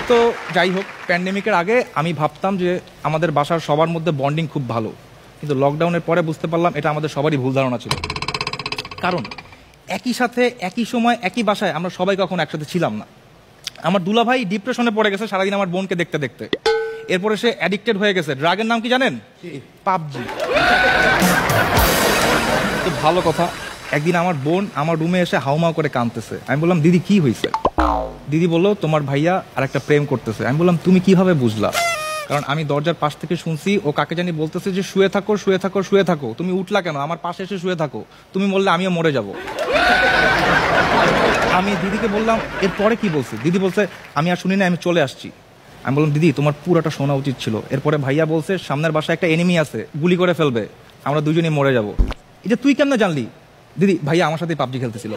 তো যাই হোক, প্যান্ডেমিকের আগে আমি ভাবতাম যে আমাদের বাসার সবার মধ্যে বন্ডিং খুব ভালো, কিন্তু লকডাউনের পরে বুঝতে পারলাম এটা আমাদের সবারই ভুল ধারণা ছিল। কারণ একই সাথে একই সময় একই বাসায় আমরা সবাই কখনো একসাথে ছিলাম না। আমার দুলাভাই ডিপ্রেশনে পড়ে গেছে সারাদিন আমার বোনকে দেখতে দেখতে। এরপরে সে অ্যাডিক্টেড হয়ে গেছে। ড্রাগের নাম কি জানেন? পাবজি। তো ভালো কথা, একদিন আমার বোন আমার রুমে এসে হাউমাউ করে কাঁদতেছে। আমি বললাম, দিদি কি হয়েছে? দিদি বললো, তোমার ভাইয়া আর একটা প্রেম করতেছে। আমি বললাম, তুমি কিভাবে বুঝলা? কারণ আমি দরজার পাশ থেকে শুনছি ও কাকে জানি বলতেছে যে শুয়ে থাকো শুয়ে থাকো শুয়ে থাকো, তুমি উঠলা কেন? আমার পাশে এসে শুয়ে থাকো, তুমি বললে আমিও মরে যাব। আমি দিদিকে বললাম, এরপরে কি বলছে? দিদি বলছে, আমি আর শুনি না, আমি চলে আসছি। আমি বললাম, দিদি তোমার পুরোটা শোনা উচিত ছিল। এরপরে ভাইয়া বলছে, সামনের বাসায় একটা এনিমি আছে, গুলি করে ফেলবে, আমরা দুজনেই মরে যাব। এটা তুই কেমনে জানলি? দিদি, ভাইয়া আমার সাথে পাবজি খেলতেছিল।